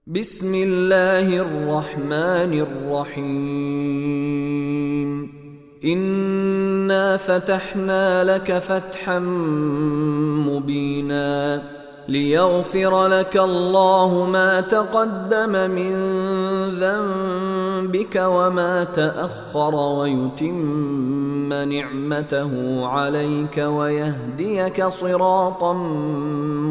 بسم الله الرحمن الرحيم. إنا فتحنا لك فتحا مبينا ليغفر لك الله ما تقدم من ذنبك وما تأخر ويتم نعمته عليك ويهديك صراطا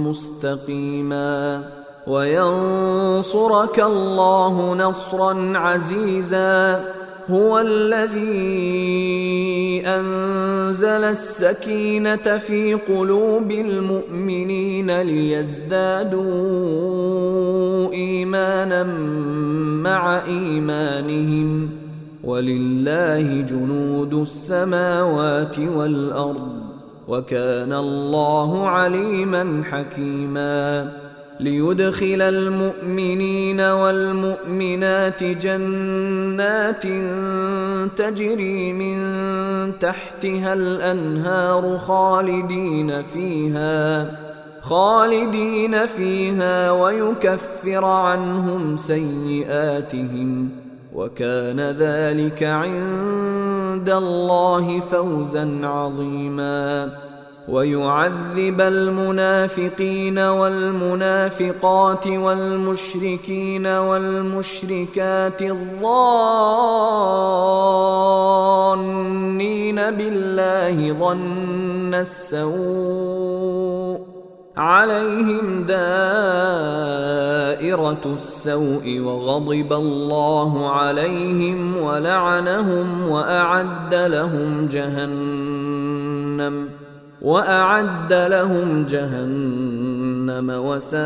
مستقيما وينصرك الله نصرا عزيزا. هو الذي أنزل السكينة في قلوب المؤمنين ليزدادوا إيمانا مع إيمانهم ولله جنود السماوات والأرض وكان الله عليما حكيما. ليدخل المؤمنين والمؤمنات جنات تجري من تحتها الأنهار خالدين فيها ويكفر عنهم سيئاتهم وكان ذلك عند الله فوزا عظيما. ويعذب المنافقين والمنافقات والمشركين والمشركات الظانين بالله ظن السوء عليهم دائرة السوء وغضب الله عليهم ولعنهم وأعد لهم جهنم وساءت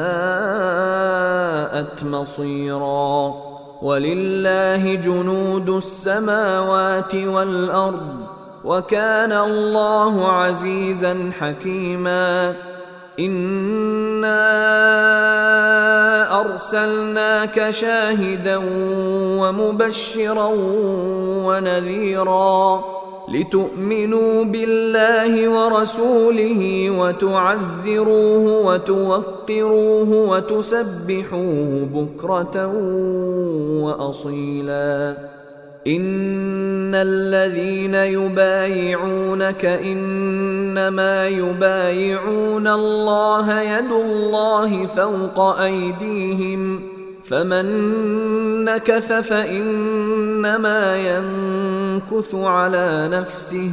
مصيرا. ولله جنود السماوات والأرض وكان الله عزيزا حكيما. إنا أرسلناك شاهدا ومبشرا ونذيرا لتؤمنوا بالله ورسوله وتعزروه وتوقروه وتسبحوه بكرة وأصيلا. إن الذين يبايعونك إنما يبايعون الله يد الله فوق أيديهم فمن نكث فإنما ينكث على نفسه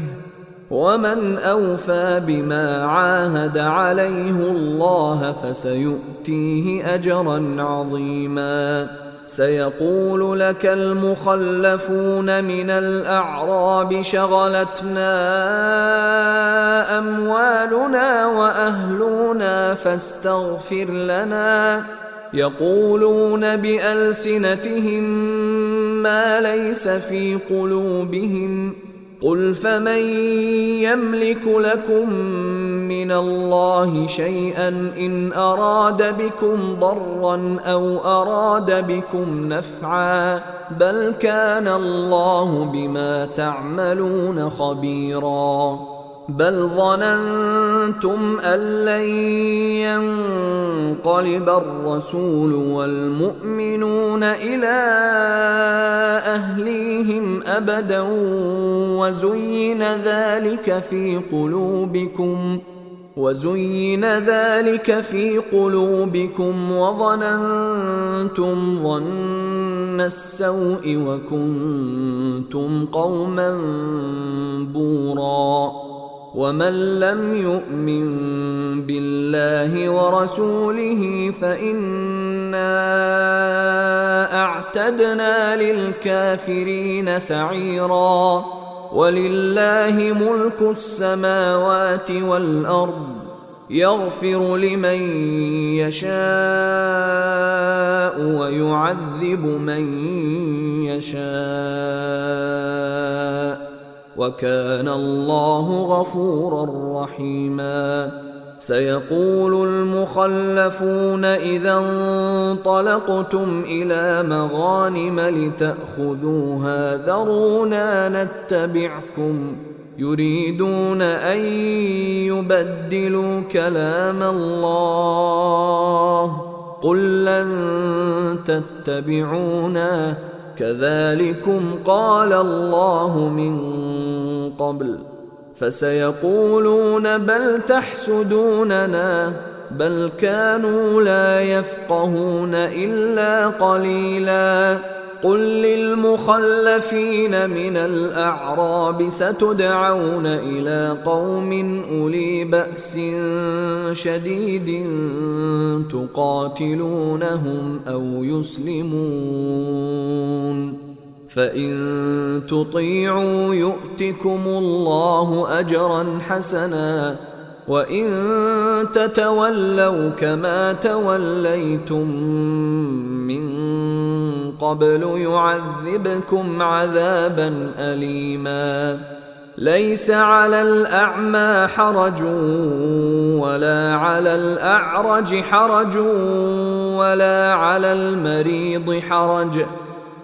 ومن أوفى بما عاهد عليه الله فسيؤتيه أجرا عظيما. سيقول لك المخلفون من الأعراب شغلتنا أموالنا وأهلنا فاستغفر لنا يقولون بألسنتهم ما ليس في قلوبهم قل فمن يملك لكم من الله شيئا إن أراد بكم ضرا أو أراد بكم نفعا بل كان الله بما تعملون خبيرا. بل ظننتم أن لن ينقلب الرسول والمؤمنون إلى أهليهم أبدا وزين ذلك في قلوبكم وظننتم ظن السوء وكنتم قوما بورا. ومن لم يؤمن بالله ورسوله فإنا أعتدنا للكافرين سعيرا. ولله ملك السماوات والأرض يغفر لمن يشاء ويعذب من يشاء وكان الله غفورا رحيما. سيقول المخلفون إذا انطلقتم إلى مغانم لتأخذوها ذرونا نتبعكم يريدون أن يبدلوا كلام الله قل لن تتبعونا كذلكم قال الله من قبل فسيقولون بل تحسدوننا بل كانوا لا يفقهون إلا قليلا قل للمخلفين من الأعراب ستدعون إلى قوم أولي بأس شديد تقاتلونهم أو يسلمون فإن تطيعوا يؤتكم الله أجرا حسنا وإن تتولوا كما توليتم من قبل يعذبكم عذابا أليما ليس على الأعمى حرج ولا على الأعرج حرج ولا على المريض حرج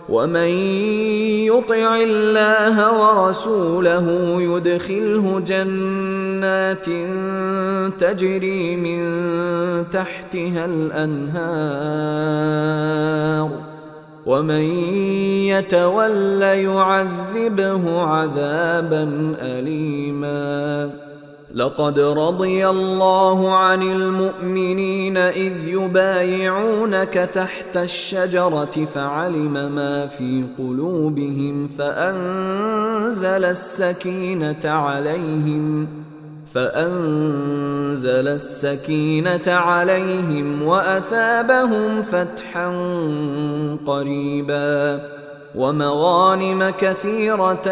ومن يطع الله ورسوله يدخله جنات تجري من تحتها الأنهار ومن يتول يعذبه عذابا أليما لقد رضي الله عن المؤمنين إذ يبايعونك تحت الشجرة فعلم ما في قلوبهم فأنزل السكينة عليهم وأثابهم فتحا قريبا ومغانم كثيرة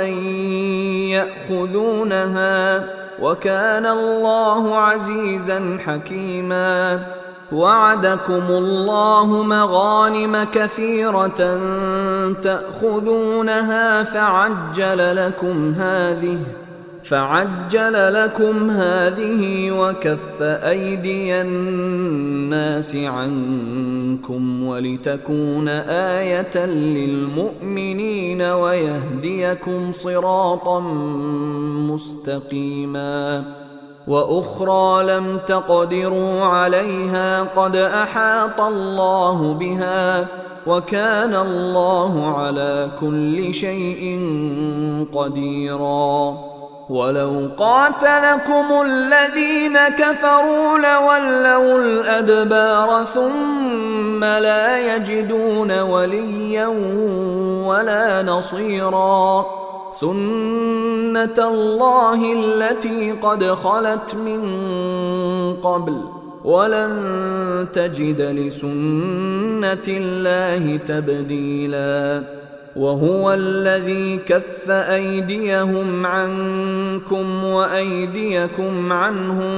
يأخذونها وكان الله عزيزا حكيما وعدكم الله مغانم كثيرة تأخذونها فعجل لكم هذه وكف أيدي الناس عنكم ولتكون آية للمؤمنين ويهديكم صراطا مستقيما وأخرى لم تقدروا عليها قد أحاط الله بها وكان الله على كل شيء قديرا ولو قاتلكم الذين كفروا لولوا الأدبار ثم لا يجدون وليا ولا نصيرا سنة الله التي قد خلت من قبل ولن تجد لسنة الله تبديلا وهو الذي كف أيديهم عنكم وأيديكم عنهم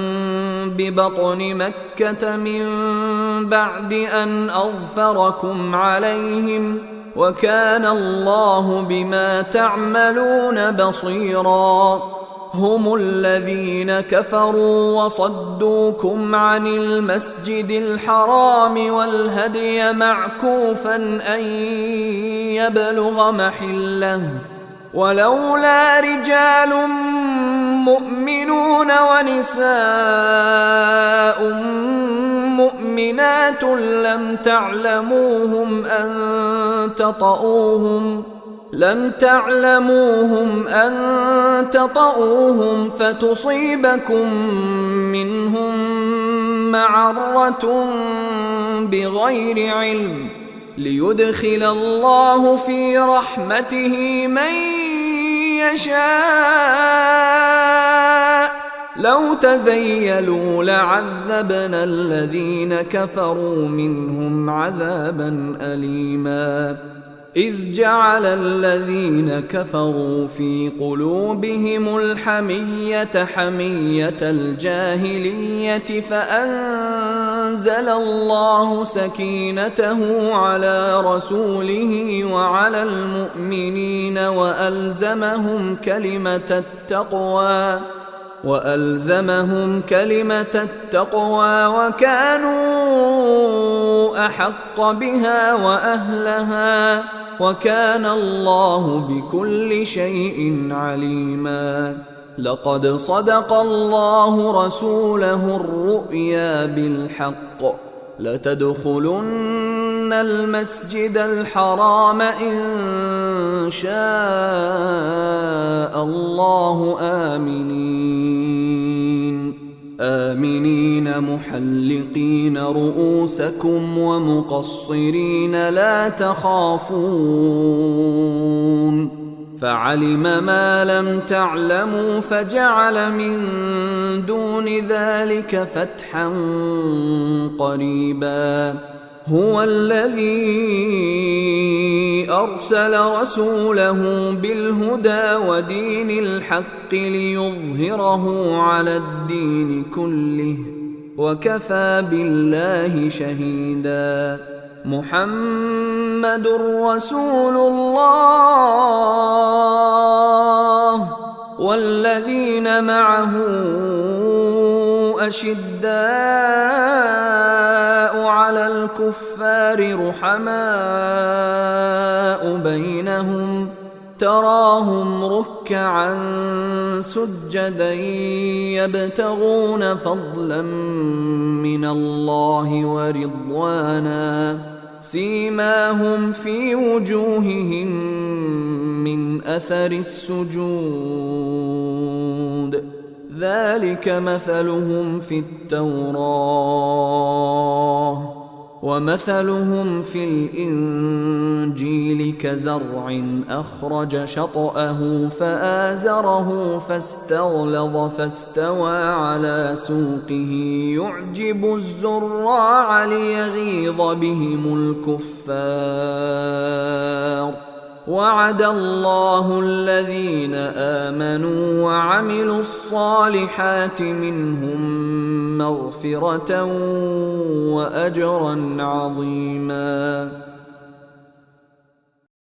ببطن مكة من بعد أن أظفركم عليهم وكان الله بما تعملون بصيرا هم الذين كفروا وصدوكم عن المسجد الحرام والهدي معكوفا أن يبلغ محله ولولا رجال مؤمنون ونساء مؤمنات لم تعلموهم أن تطؤوهم فتصيبكم منهم معرة بغير علم ليدخل الله في رحمته من يشاء لو تزيلوا لعذبنا الذين كفروا منهم عذابا أليما إذ جعل الذين كفروا في قلوبهم الحمية حمية الجاهلية فأنزل الله سكينته على رسوله وعلى المؤمنين وألزمهم كلمة التقوى وكانوا أحق بها وأهلها وكان الله بكل شيء عليما لقد صدق الله رسوله الرؤيا بالحق لتدخلن المسجد الحرام إن شاء الله آمنين محلقين رؤوسكم ومقصرين لا تخافون فعلم ما لم تعلموا فجعل من دون ذلك فتحا قريبا هو الذي أرسل رسوله بالهدى ودين الحق ليظهره على الدين كله وكفى بالله شهيدا محمد رسول الله والذين معه أشداء على الكفار رحماء بينهم تراهم ركعا سجدا يبتغون فضلا من الله ورضوانا سيماهم في وجوههم من أثر السجود ذلك مثلهم في التوراة ومثلهم في الإنجيل كزرع أخرج شطأه فآزره فاستغلظ فاستوى على سوقه يعجب الزراع ليغيظ بهم الكفار وعد الله الذين آمنوا وعملوا الصالحات منهم مغفرة وأجرا عظيما